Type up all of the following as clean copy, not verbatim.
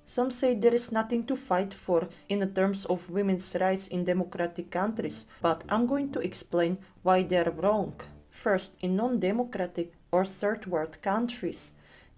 Some say there is nothing to fight for in the terms of women's rights in democratic countries, but I'm going to explain why they're wrong. First, in non-democratic or third world countries,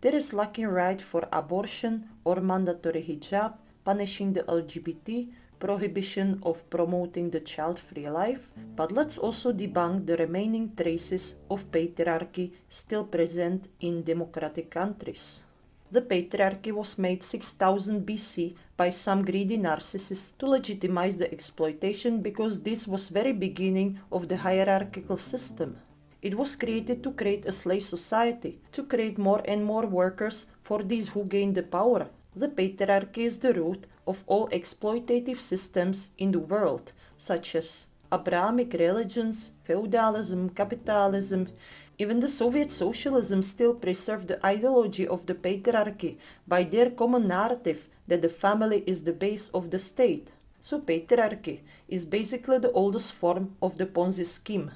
there is lacking right for abortion or mandatory hijab, punishing the LGBT, prohibition of promoting the child-free life, but let's also debunk the remaining traces of patriarchy still present in democratic countries. The patriarchy was made 6000 BC by some greedy narcissists to legitimize the exploitation because this was very beginning of the hierarchical system. It was created to create a slave society, to create more and more workers for these who gained the power. The patriarchy is the root of all exploitative systems in the world, such as Abrahamic religions, feudalism, capitalism. Even the Soviet socialism still preserved the ideology of the patriarchy by their common narrative that the family is the base of the state. So patriarchy is basically the oldest form of the Ponzi scheme.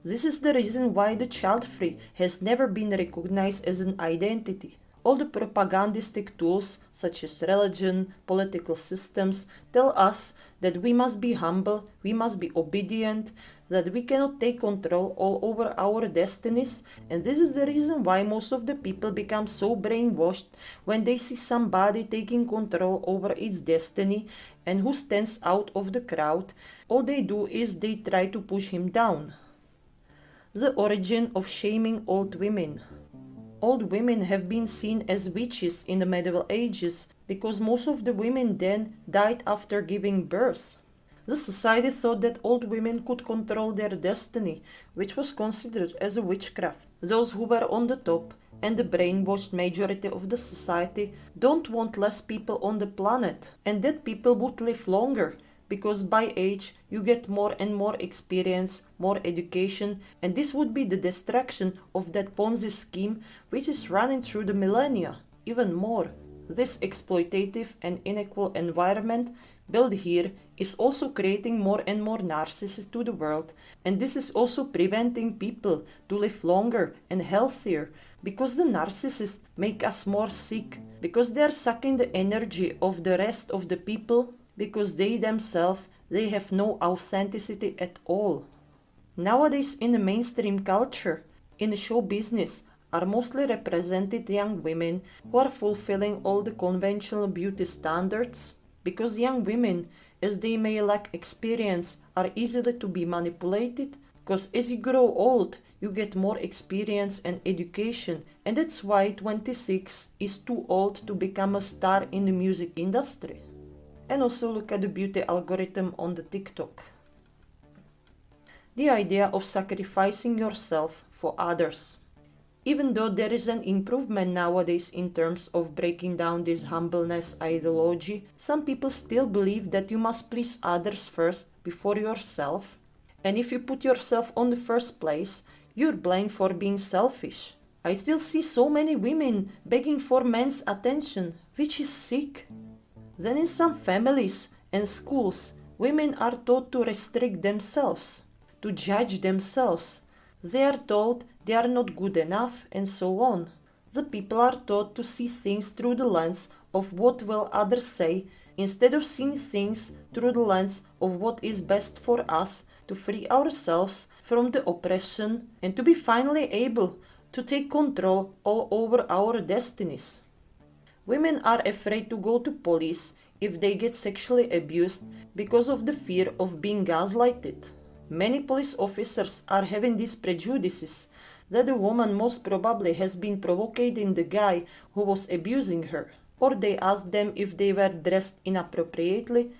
This is the reason why the child-free has never been recognized as an identity. All the propagandistic tools, such as religion, political systems, tell us that we must be humble, we must be obedient, that we cannot take control all over our destinies, and this is the reason why most of the people become so brainwashed when they see somebody taking control over its destiny and who stands out of the crowd. All they do is they try to push him down. The origin of shaming old women. Old women have been seen as witches in the Medieval Ages because most of the women then died after giving birth. The society thought that old women could control their destiny, which was considered as a witchcraft. Those who were on the top and the brainwashed majority of the society don't want less people on the planet, and that people would live longer, because by age you get more and more experience, more education, and this would be the destruction of that Ponzi scheme which is running through the millennia. Even more, this exploitative and unequal environment built here is also creating more and more narcissists to the world, and this is also preventing people to live longer and healthier, because the narcissists make us more sick, because they are sucking the energy of the rest of the people, because they themselves, they have no authenticity at all. Nowadays in the mainstream culture, in the show business, are mostly represented young women who are fulfilling all the conventional beauty standards, because young women, as they may lack experience, are easily to be manipulated, because as you grow old, you get more experience and education, and that's why 26 is too old to become a star in the music industry. And also look at the beauty algorithm on the TikTok. The idea of sacrificing yourself for others. Even though there is an improvement nowadays in terms of breaking down this humbleness ideology, some people still believe that you must please others first before yourself. And if you put yourself on the first place, you're blamed for being selfish. I still see so many women begging for men's attention, which is sick. Then in some families and schools, women are taught to restrict themselves, to judge themselves. They are told they are not good enough and so on. The people are taught to see things through the lens of what will others say, instead of seeing things through the lens of what is best for us to free ourselves from the oppression and to be finally able to take control all over our destinies. Women are afraid to go to police if they get sexually abused because of the fear of being gaslighted. Many police officers are having these prejudices that the woman most probably has been provoking the guy who was abusing her, or they ask them if they were dressed inappropriately,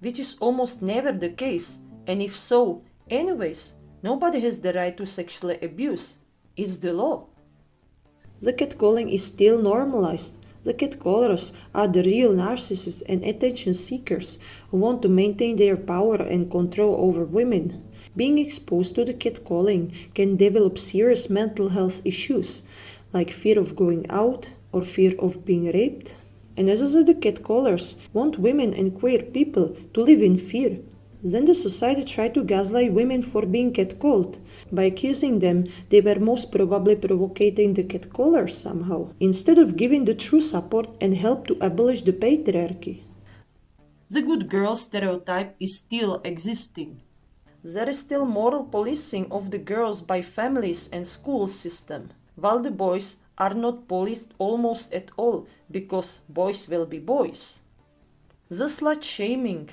which is almost never the case, and if so, anyways, nobody has the right to sexually abuse. It's the law. The catcalling is still normalized. The catcallers are the real narcissists and attention seekers who want to maintain their power and control over women. Being exposed to the catcalling can develop serious mental health issues, like fear of going out or fear of being raped. And as the catcallers want women and queer people to live in fear. Then the society tried to gaslight women for being catcalled by accusing them they were most probably provoking the catcallers somehow, instead of giving the true support and help to abolish the patriarchy. The good girl stereotype is still existing. There is still moral policing of the girls by families and school system, while the boys are not policed almost at all because boys will be boys. The slut shaming.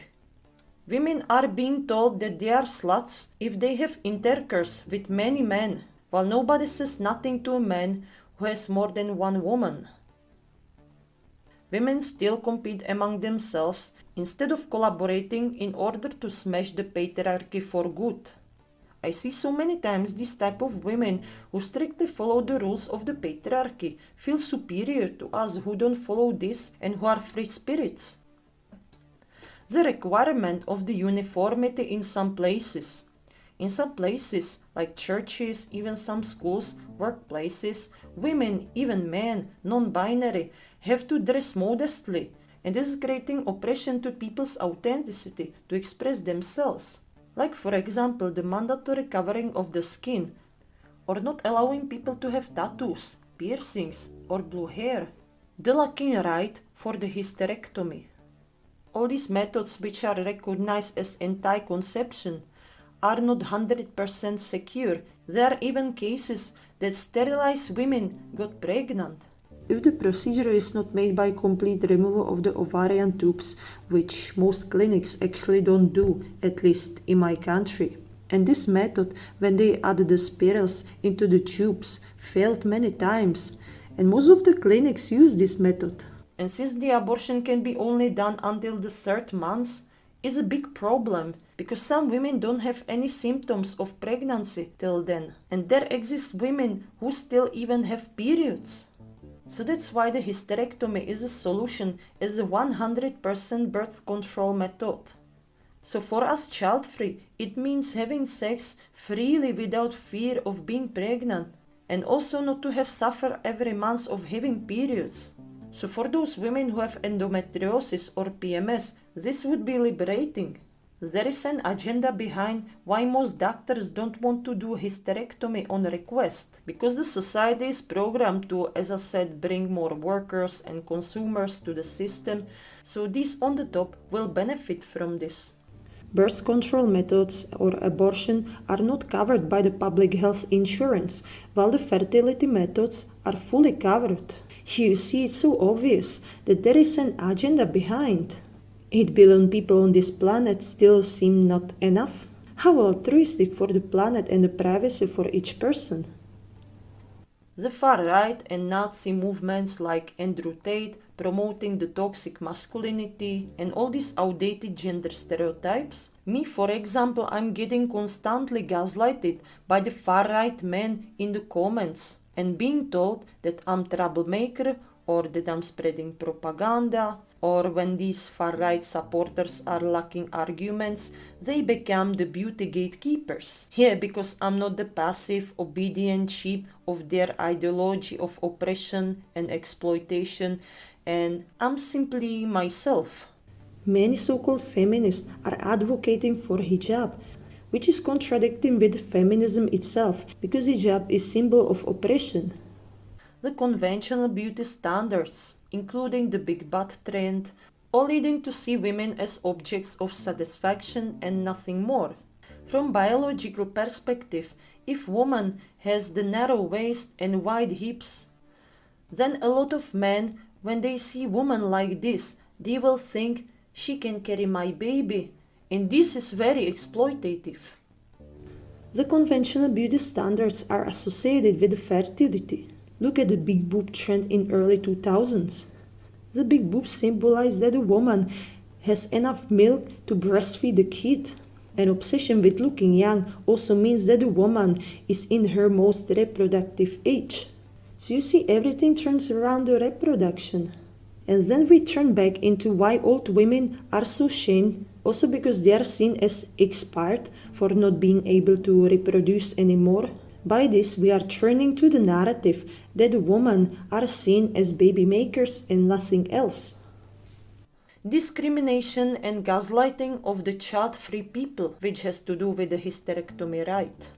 Women are being told that they are sluts if they have intercourse with many men, while nobody says nothing to a man who has more than one woman. Women still compete among themselves instead of collaborating in order to smash the patriarchy for good. I see so many times this type of women who strictly follow the rules of the patriarchy feel superior to us who don't follow this and who are free spirits. The requirement of the uniformity in some places. In some places, like churches, even some schools, workplaces, women, even men, non-binary, have to dress modestly, and this is creating oppression to people's authenticity to express themselves. Like for example, the mandatory covering of the skin, or not allowing people to have tattoos, piercings, or blue hair. The lacking right for the hysterectomy. All these methods, which are recognized as anti-conception, are not 100% secure. There are even cases that sterilized women got pregnant. If the procedure is not made by complete removal of the ovarian tubes, which most clinics actually don't do, at least in my country. And this method, when they added the spirals into the tubes, failed many times, and most of the clinics use this method. And since the abortion can be only done until the 3rd month, is a big problem because some women don't have any symptoms of pregnancy till then, and there exist women who still even have periods. So that's why the hysterectomy is a solution as a 100% birth control method. So for us child-free, it means having sex freely without fear of being pregnant, and also not to have suffer every month of having periods. So for those women who have endometriosis or PMS, this would be liberating. There is an agenda behind why most doctors don't want to do hysterectomy on request, because the society is programmed to, as I said, bring more workers and consumers to the system, so these on the top will benefit from this. Birth control methods or abortion are not covered by the public health insurance, while the fertility methods are fully covered. Here you see it's so obvious that there is an agenda behind. 8 billion people on this planet still seem not enough. How altruistic for the planet and the privacy for each person. The far-right and Nazi movements like Andrew Tate promoting the toxic masculinity and all these outdated gender stereotypes. Me, for example, I'm getting constantly gaslighted by the far-right men in the comments and being told that I'm troublemaker or that I'm spreading propaganda, or when these far-right supporters are lacking arguments, they become the beauty gatekeepers. Yeah, because I'm not the passive, obedient sheep of their ideology of oppression and exploitation, and I'm simply myself. Many so-called feminists are advocating for hijab, which is contradicting with feminism itself, because hijab is symbol of oppression. The conventional beauty standards, including the big butt trend, all leading to see women as objects of satisfaction and nothing more. From biological perspective, if woman has the narrow waist and wide hips, then a lot of men, when they see woman like this, they will think she can carry my baby, and this is very exploitative. The conventional beauty standards are associated with fertility. Look at the big boob trend in early 2000s. The big boobs symbolize that a woman has enough milk to breastfeed the kid. An obsession with looking young also means that a woman is in her most reproductive age. So you see, everything turns around the reproduction. And then we turn back into why old women are so shamed, also because they are seen as expired for not being able to reproduce anymore. By this, we are turning to the narrative that women are seen as baby makers and nothing else. Discrimination and gaslighting of the child-free people, which has to do with the hysterectomy right.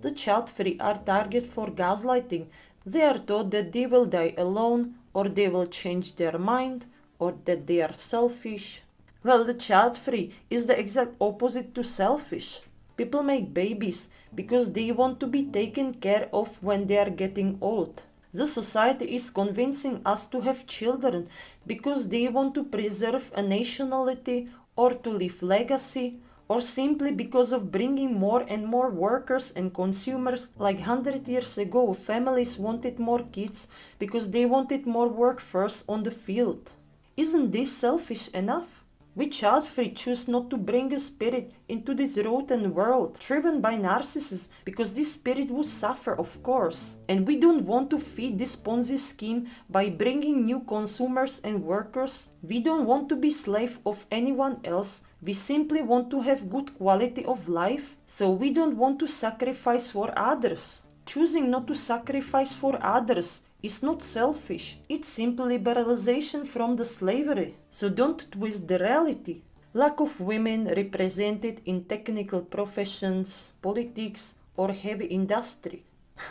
The child-free are target for gaslighting. They are told that they will die alone, or they will change their mind, or that they are selfish. Well, the child-free is the exact opposite to selfish. People make babies because they want to be taken care of when they are getting old. The society is convincing us to have children because they want to preserve a nationality or to leave legacy, or simply because of bringing more and more workers and consumers. Like 100 years ago, families wanted more kids because they wanted more workforce on the field. Isn't this selfish enough? We child-free choose not to bring a spirit into this rotten world, driven by narcissists, because this spirit will suffer, of course. And we don't want to feed this Ponzi scheme by bringing new consumers and workers. We don't want to be slave of anyone else. We simply want to have good quality of life, so we don't want to sacrifice for others. Choosing not to sacrifice for others is not selfish, it's simply liberalization from the slavery. So don't twist the reality. Lack of women represented in technical professions, politics, or heavy industry.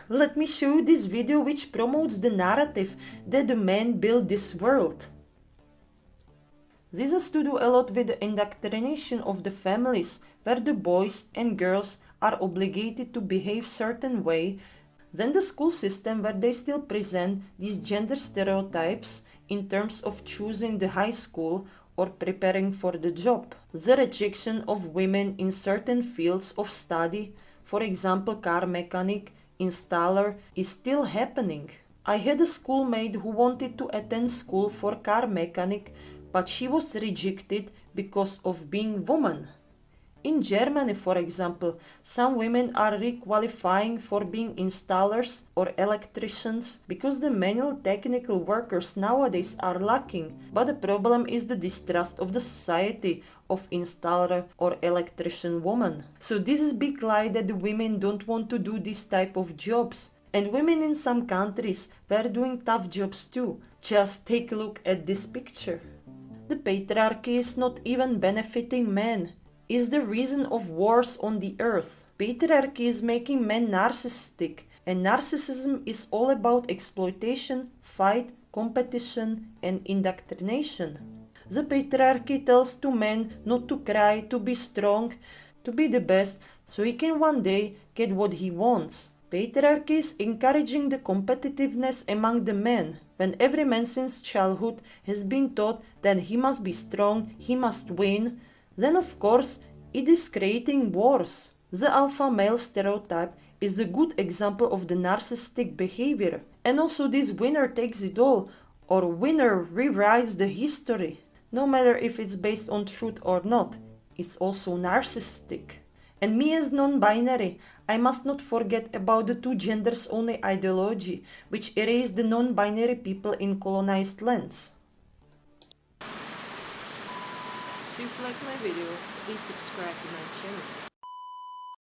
Let me show you this video which promotes the narrative that the men build this world. This has to do a lot with the indoctrination of the families, where the boys and girls are obligated to behave certain way. Then the school system, where they still present these gender stereotypes in terms of choosing the high school or preparing for the job. The rejection of women in certain fields of study, for example car mechanic, installer, is still happening. I had a schoolmate who wanted to attend school for car mechanic, but she was rejected because of being woman. In Germany, for example, some women are requalifying for being installers or electricians because the manual technical workers nowadays are lacking. But the problem is the distrust of the society of installer or electrician woman. So this is big lie that the women don't want to do this type of jobs. And women in some countries were doing tough jobs too. Just take a look at this picture. The patriarchy is not even benefiting men. Is the reason of wars on the earth. Patriarchy is making men narcissistic, and narcissism is all about exploitation, fight, competition, and indoctrination. The patriarchy tells to men not to cry, to be strong, to be the best, so he can one day get what he wants. Patriarchy is encouraging the competitiveness among the men, when every man since childhood has been taught that he must be strong, he must win. Then of course it is creating wars. The alpha male stereotype is a good example of the narcissistic behavior. And also this winner takes it all, or winner rewrites the history. No matter if it's based on truth or not, it's also narcissistic. And me as non-binary, I must not forget about the two genders only ideology, which erased the non-binary people in colonized lands. So if you like my video, please subscribe to my channel.